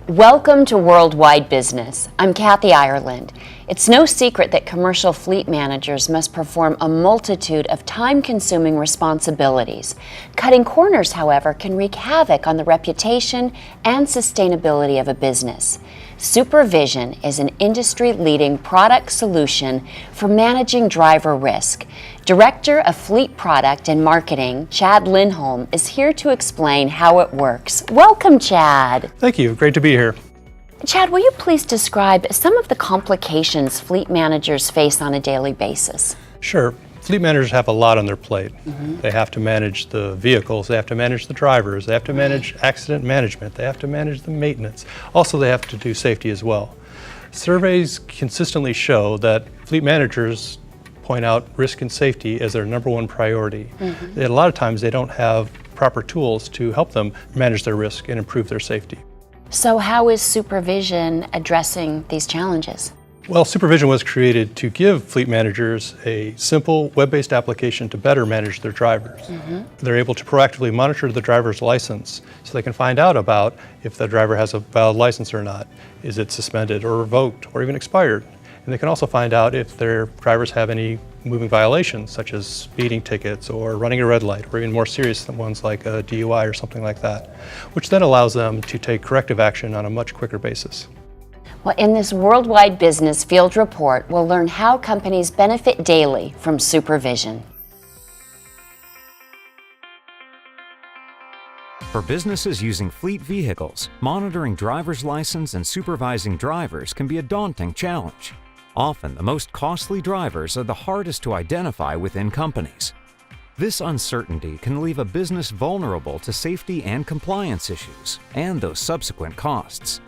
Welcome to Worldwide Business. I'm Kathy Ireland. It's no secret that commercial fleet managers must perform a multitude of time-consuming responsibilities. Cutting corners, however, can wreak havoc on the reputation and sustainability of a business. SuperVision is an industry-leading product solution for managing driver risk. Director of Fleet Product and Marketing, Chad Lindholm, is here to explain how it works. Welcome, Chad. Thank you. Great to be here. Chad, will you please describe some of the complications fleet managers face on a daily basis? Sure. Fleet managers have a lot on their plate. They have to manage the vehicles, they have to manage the drivers, they have to manage accident management, they have to manage the maintenance. Also, they have to do safety as well. Surveys consistently show that fleet managers point out risk and safety as their number one priority. A lot of times they don't have proper tools to help them manage their risk and improve their safety. So how is SuperVision addressing these challenges? Well, SuperVision was created to give fleet managers a simple web-based application to better manage their drivers. They're able to proactively monitor the driver's license so they can find out about if the driver has a valid license or not. Is it suspended or revoked or even expired? And they can also find out if their drivers have any moving violations, such as speeding tickets or running a red light, or even more serious ones like a DUI or something like that, which then allows them to take corrective action on a much quicker basis. Well, in this Worldwide Business Field Report, we'll learn how companies benefit daily from SuperVision. For businesses using fleet vehicles, monitoring driver's license and supervising drivers can be a daunting challenge. Often, the most costly drivers are the hardest to identify within companies. This uncertainty can leave a business vulnerable to safety and compliance issues, and those subsequent costs.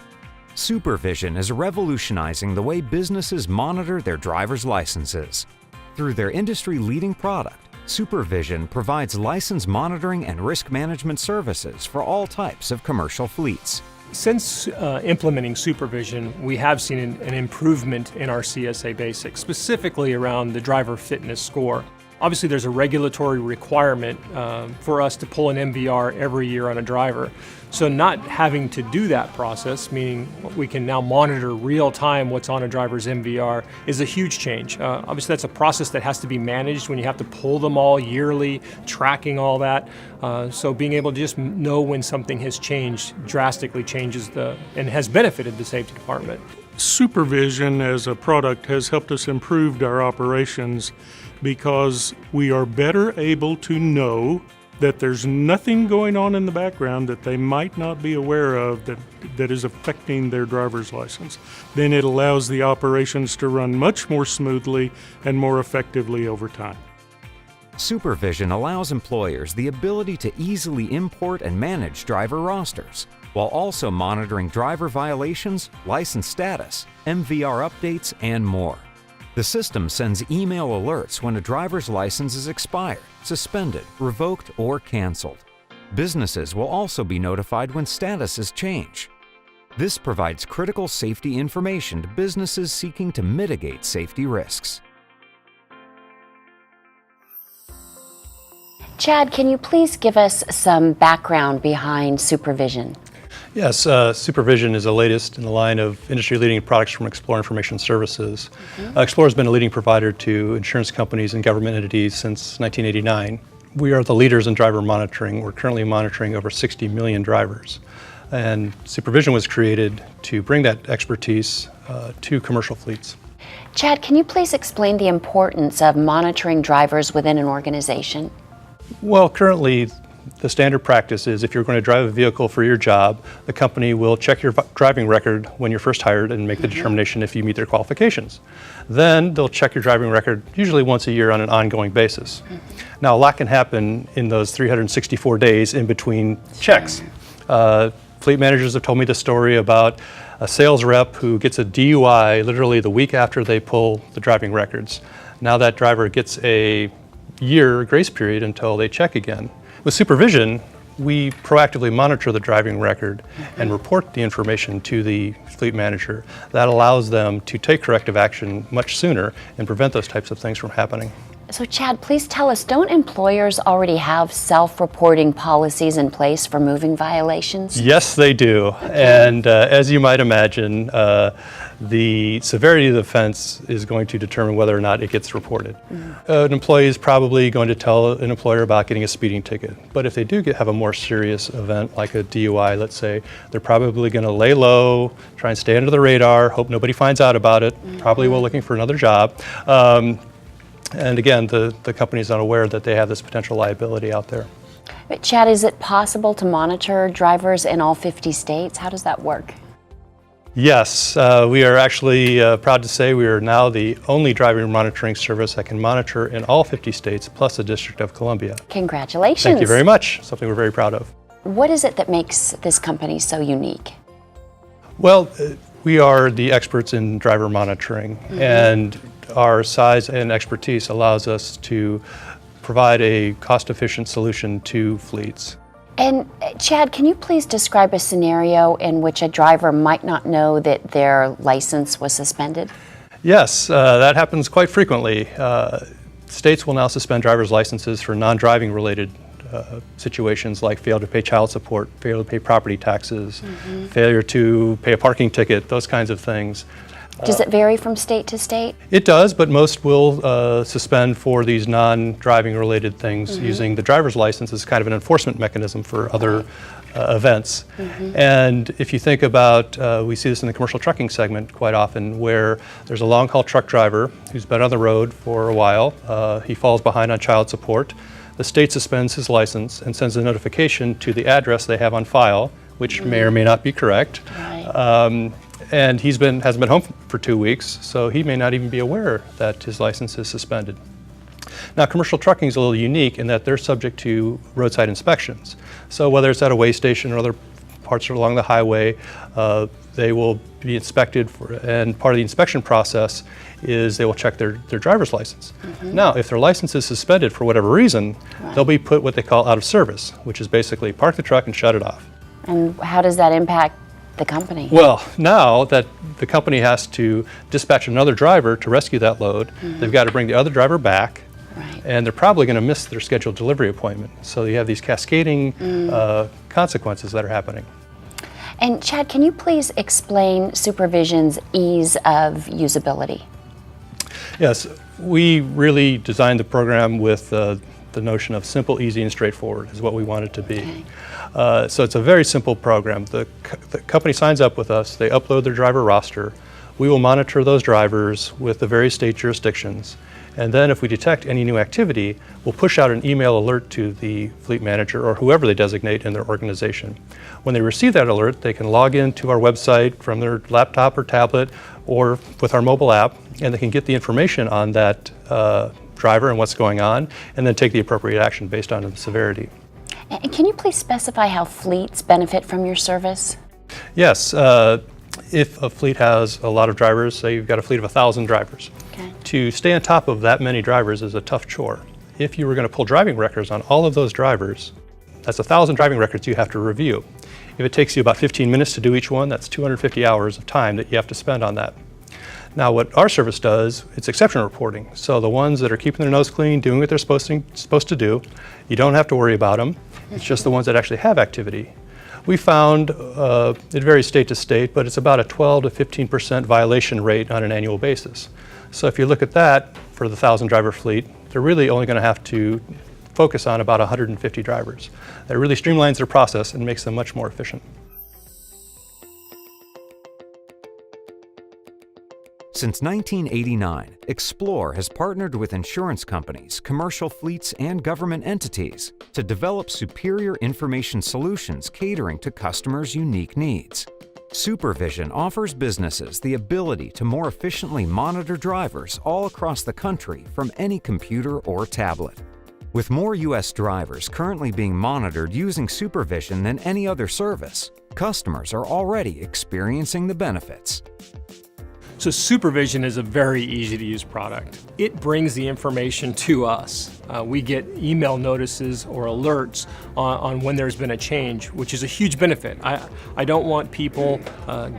SuperVision is revolutionizing the way businesses monitor their driver's licenses. Through their industry-leading product, SuperVision provides license monitoring and risk management services for all types of commercial fleets. Since implementing SuperVision, we have seen an improvement in our CSA basics, specifically around the driver fitness score. Obviously, there's a regulatory requirement for us to pull an MVR every year on a driver. So not having to do that process, meaning we can now monitor real time what's on a driver's MVR, is a huge change. Obviously, that's a process that has to be managed when you have to pull them all yearly, tracking all that. So being able to just know when something has changed drastically changes and has benefited the safety department. SuperVision as a product has helped us improve our operations because we are better able to know that there's nothing going on in the background that they might not be aware of that is affecting their driver's license. Then it allows the operations to run much more smoothly and more effectively over time. SuperVision allows employers the ability to easily import and manage driver rosters, while also monitoring driver violations, license status, MVR updates, and more. The system sends email alerts when a driver's license is expired, suspended, revoked, or canceled. Businesses will also be notified when statuses change. This provides critical safety information to businesses seeking to mitigate safety risks. Chad, can you please give us some background behind SuperVision? Yes, SuperVision is the latest in the line of industry-leading products from Explore Information Services. Explore has been a leading provider to insurance companies and government entities since 1989. We are the leaders in driver monitoring. We're currently monitoring over 60 million drivers. And SuperVision was created to bring that expertise to commercial fleets. Chad, can you please explain the importance of monitoring drivers within an organization? Well, currently, the standard practice is if you're going to drive a vehicle for your job, the company will check your driving record when you're first hired and make the determination if you meet their qualifications. Then they'll check your driving record usually once a year on an ongoing basis. Now, a lot can happen in those 364 days in between checks. Fleet managers have told me the story about a sales rep who gets a DUI literally the week after they pull the driving records. Now that driver gets a year grace period until they check again. With SuperVision, we proactively monitor the driving record and report the information to the fleet manager. That allows them to take corrective action much sooner and prevent those types of things from happening. So Chad, please tell us, don't employers already have self-reporting policies in place for moving violations? Yes, they do. And as you might imagine, the severity of the offense is going to determine whether or not it gets reported. An employee is probably going to tell an employer about getting a speeding ticket. But if they do have a more serious event, like a DUI, let's say, they're probably going to lay low, try and stay under the radar, hope nobody finds out about it, probably while looking for another job. And again, the company is unaware that they have this potential liability out there. But Chad, is it possible to monitor drivers in all 50 states? How does that work? Yes, we are actually proud to say we are now the only driving monitoring service that can monitor in all 50 states, plus the District of Columbia. Congratulations. Thank you very much. Something we're very proud of. What is it that makes this company so unique? Well, we are the experts in driver monitoring, and our size and expertise allows us to provide a cost-efficient solution to fleets. And Chad, can you please describe a scenario in which a driver might not know that their license was suspended? Yes, that happens quite frequently. States will now suspend driver's licenses for non-driving related situations like failure to pay child support, failure to pay property taxes, failure to pay a parking ticket, those kinds of things. Does it vary from state to state? It does, but most will suspend for these non-driving related things using the driver's license as kind of an enforcement mechanism for other events. And if you think about, we see this in the commercial trucking segment quite often, where there's a long-haul truck driver who's been on the road for a while. He falls behind on child support. The state suspends his license and sends a notification to the address they have on file, which may or may not be correct. Right. And hasn't been home for 2 weeks, so he may not even be aware that his license is suspended. Now, commercial trucking is a little unique in that they're subject to roadside inspections. So whether it's at a weigh station or other parts along the highway, they will be inspected, and part of the inspection process is they will check their driver's license. Now, if their license is suspended for whatever reason, they'll be put what they call out of service, which is basically park the truck and shut it off. And how does that impact the company? Well, now that the company has to dispatch another driver to rescue that load, they've got to bring the other driver back, and they're probably going to miss their scheduled delivery appointment. So you have these cascading consequences that are happening. And Chad, can you please explain SuperVision's ease of usability? Yes, we really designed the program with the notion of simple, easy, and straightforward is what we want it to be. So it's a very simple program. The company signs up with us, they upload their driver roster. We will monitor those drivers with the various state jurisdictions. And then if we detect any new activity, we'll push out an email alert to the fleet manager or whoever they designate in their organization. When they receive that alert, they can log into our website from their laptop or tablet or with our mobile app, and they can get the information on that driver and what's going on, and then take the appropriate action based on the severity. And can you please specify how fleets benefit from your service? Yes, if a fleet has a lot of drivers, say you've got a fleet of 1,000 drivers, to stay on top of that many drivers is a tough chore. If you were going to pull driving records on all of those drivers, that's 1,000 driving records you have to review. If it takes you about 15 minutes to do each one, that's 250 hours of time that you have to spend on that. Now, what our service does, it's exception reporting. So the ones that are keeping their nose clean, doing what they're supposed to do, you don't have to worry about them. It's just the ones that actually have activity. We found, it varies state to state, but it's about a 12 to 15% violation rate on an annual basis. So if you look at that for the 1,000 driver fleet, they're really only going to have to focus on about 150 drivers. That really streamlines their process and makes them much more efficient. Since 1989, Explore has partnered with insurance companies, commercial fleets, and government entities to develop superior information solutions catering to customers' unique needs. SuperVision offers businesses the ability to more efficiently monitor drivers all across the country from any computer or tablet. With more U.S. drivers currently being monitored using SuperVision than any other service, customers are already experiencing the benefits. So SuperVision is a very easy to use product. It brings the information to us. We get email notices or alerts on when there's been a change, which is a huge benefit. I don't want people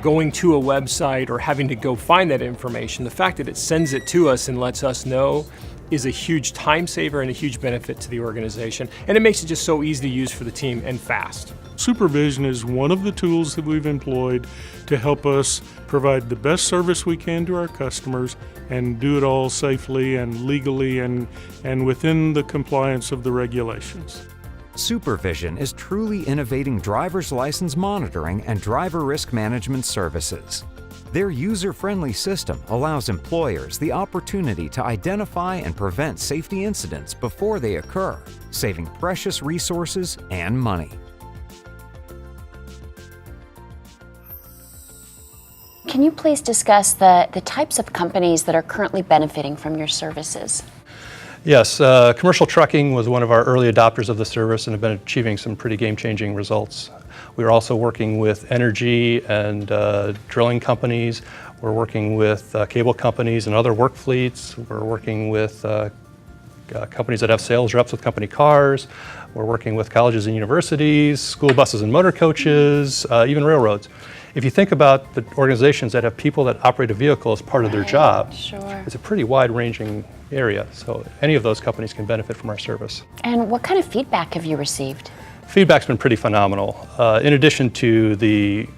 going to a website or having to go find that information. The fact that it sends it to us and lets us know is a huge time saver and a huge benefit to the organization, and it makes it just so easy to use for the team and fast. Supervision is one of the tools that we've employed to help us provide the best service we can to our customers and do it all safely and legally and within the compliance of the regulations. SuperVision is truly innovating driver's license monitoring and driver risk management services. Their user-friendly system allows employers the opportunity to identify and prevent safety incidents before they occur, saving precious resources and money. Can you please discuss the types of companies that are currently benefiting from your services? Yes, commercial trucking was one of our early adopters of the service and have been achieving some pretty game-changing results. We're also working with energy and drilling companies. We're working with cable companies and other work fleets. We're working with companies that have sales reps with company cars. We're working with colleges and universities, school buses and motor coaches, even railroads. If you think about the organizations that have people that operate a vehicle as part of their job, Sure. it's a pretty wide-ranging area. So any of those companies can benefit from our service. And what kind of feedback have you received? Feedback's been pretty phenomenal. In addition to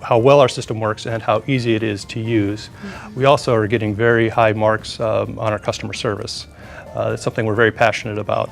how well our system works and how easy it is to use, we also are getting very high marks on our customer service. It's something we're very passionate about.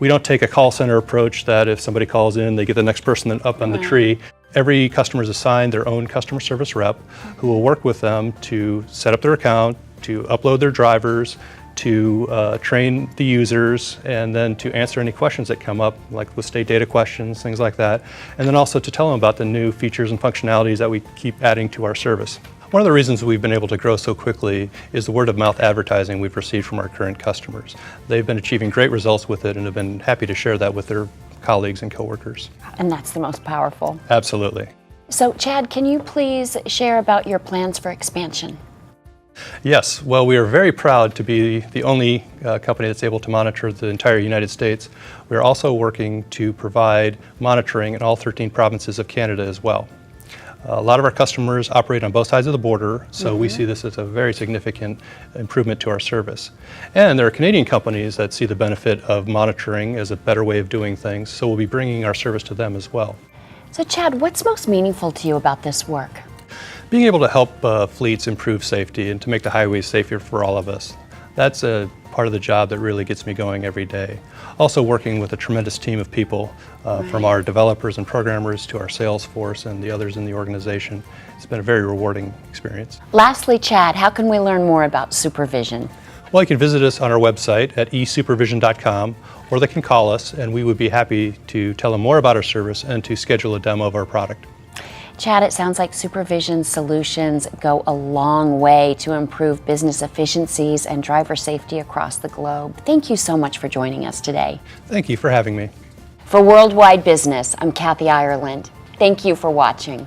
We don't take a call center approach that if somebody calls in, they get the next person up on the tree. Every customer is assigned their own customer service rep who will work with them to set up their account, to upload their drivers, to train the users, and then to answer any questions that come up, like with state data questions, things like that, and then also to tell them about the new features and functionalities that we keep adding to our service. One of the reasons we've been able to grow so quickly is the word-of-mouth advertising we've received from our current customers. They've been achieving great results with it and have been happy to share that with their colleagues and coworkers. And that's the most powerful. Absolutely. So, Chad, can you please share about your plans for expansion? Yes, well, we are very proud to be the only company that's able to monitor the entire United States. We are also working to provide monitoring in all 13 provinces of Canada as well. A lot of our customers operate on both sides of the border, so we see this as a very significant improvement to our service. And there are Canadian companies that see the benefit of monitoring as a better way of doing things, so we'll be bringing our service to them as well. So, Chad, what's most meaningful to you about this work? Being able to help fleets improve safety and to make the highways safer for all of us. That's a part of the job that really gets me going every day. Also working with a tremendous team of people, from our developers and programmers to our sales force and the others in the organization. It's been a very rewarding experience. Lastly, Chad, how can we learn more about supervision? Well, you can visit us on our website at issupervision.com, or they can call us and we would be happy to tell them more about our service and to schedule a demo of our product. Chad, it sounds like supervision solutions go a long way to improve business efficiencies and driver safety across the globe. Thank you so much for joining us today. Thank you for having me. For Worldwide Business, I'm Kathy Ireland. Thank you for watching.